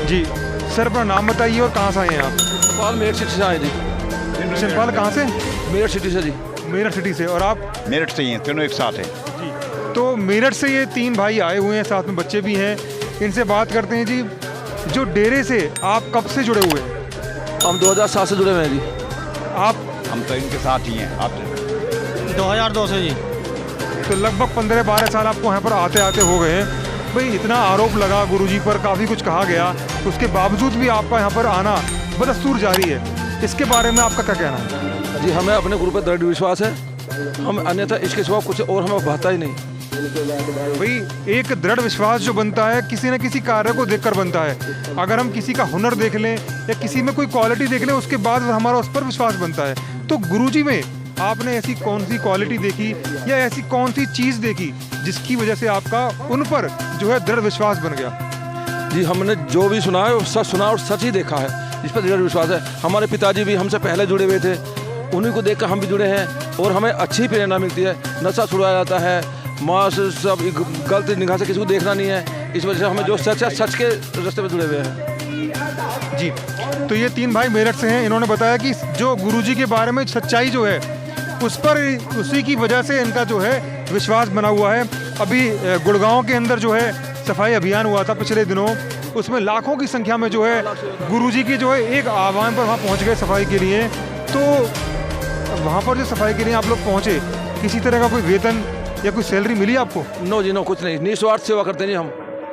जी sir, अपना नाम बताइए और कहाँ से आए हैं आप? भोपाल मेरठ सिटी से आए जी। सिंपाल कहाँ से? मेरठ सिटी से जी। मेरठ सिटी से। और आप? मेरठ से ही हैं, तीनों एक साथ हैं। जी, तो मेरठ से ये 3 भाई आए हुए हैं, साथ में बच्चे भी हैं। इनसे बात करते हैं जी। जो डेरे से आप कब से जुड़े हुए हैं? हम 2007 से जुड़े हुए हैं जी। आप? हम तो इनके साथ ही हैं। आप 2002 से जी। तो लगभग 15-12 साल आपको यहाँ पर आते आते हो गए हैं। भाई इतना आरोप लगा गुरुजी पर, काफ़ी कुछ कहा गया, उसके बावजूद भी आपका यहाँ पर आना बदस्तूर जारी है। इसके बारे में आपका क्या कहना है? जी, हमें अपने गुरु पर दृढ़ विश्वास है। हम अन्यथा इसके सिवा कुछ और हमें भाता ही नहीं। भाई एक दृढ़ विश्वास जो बनता है किसी न किसी कार्य को देखकर बनता है। अगर हम किसी का हुनर देख लें या किसी में कोई क्वालिटी देख लें, उसके बाद हमारा उस पर विश्वास बनता है। तो गुरुजी में आपने ऐसी कौन सी क्वालिटी देखी या ऐसी कौन सी चीज़ देखी जिसकी वजह से आपका उन पर जो है दृढ़ विश्वास बन गया? जी, हमने जो भी सुना है वो सच सुना और सच ही देखा है, इस पर दृढ़ विश्वास है। हमारे पिताजी भी हमसे पहले जुड़े हुए थे, उन्हीं को देखकर हम भी जुड़े हैं और हमें अच्छी प्रेरणा मिलती है। नशा छुड़ाया जाता है, माँ से सब गलत निगाह से किसी को देखना नहीं है। इस वजह से हमें जो सच है, सच के रास्ते पर जुड़े हुए हैं। जी, तो ये 3 भाई मेरठ से हैं। इन्होंने बताया कि जो गुरुजी के बारे में सच्चाई जो है उस पर, उसी की वजह से इनका जो है विश्वास बना हुआ है। अभी गुड़गांव के अंदर जो है सफाई अभियान हुआ था पिछले दिनों, उसमें लाखों की संख्या में जो है गुरुजी के जो है एक आह्वान पर वहाँ पहुँच गए सफाई के लिए। तो वहाँ पर जो सफाई के लिए आप लोग पहुँचे, किसी तरह का कोई वेतन या कोई सैलरी मिली आपको? नो जी, नो, कुछ नहीं। निस्वार्थ सेवा करते हैं जी हम।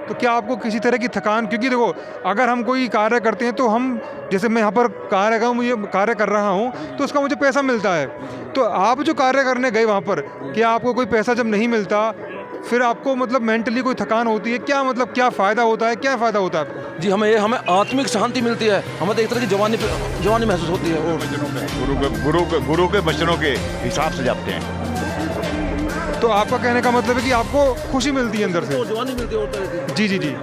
तो क्या आपको किसी तरह की थकान? क्योंकि देखो, अगर हम कोई कार्य करते हैं तो हम, जैसे मैं यहाँ पर कार्य कर रहा हूँ तो उसका मुझे पैसा मिलता है। तो आप जो कार्य करने गए वहाँ पर, क्या आपको कोई पैसा जब नहीं मिलता फिर आपको मतलब मेंटली कोई थकान होती है क्या? मतलब क्या फ़ायदा होता है, क्या फ़ायदा होता है आपको? जी, हमें आत्मिक शांति मिलती है। हमें तो एक तरह की जवानी महसूस होती है। और गुरु के वचनों के हिसाब से जाते हैं। तो आपका कहने का मतलब है कि आपको खुशी मिलती है अंदर से? जवानी मिलती है और तरह की। जी जी जी।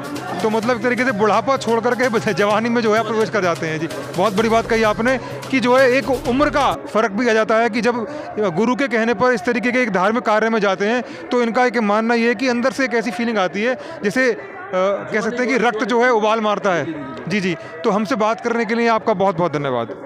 तो मतलब एक तरीके से बुढ़ापा छोड़ करके जवानी में जो है प्रवेश कर जाते हैं। जी, बहुत बड़ी बात कही आपने कि जो है एक उम्र का फ़र्क भी आ जाता है कि जब गुरु के कहने पर इस तरीके के एक धार्मिक कार्य में जाते हैं तो इनका एक मानना ये है कि अंदर से एक ऐसी फीलिंग आती है जैसे कह सकते हैं कि रक्त जो है उबाल मारता है। जी जी। तो हमसे बात करने के लिए आपका बहुत बहुत धन्यवाद।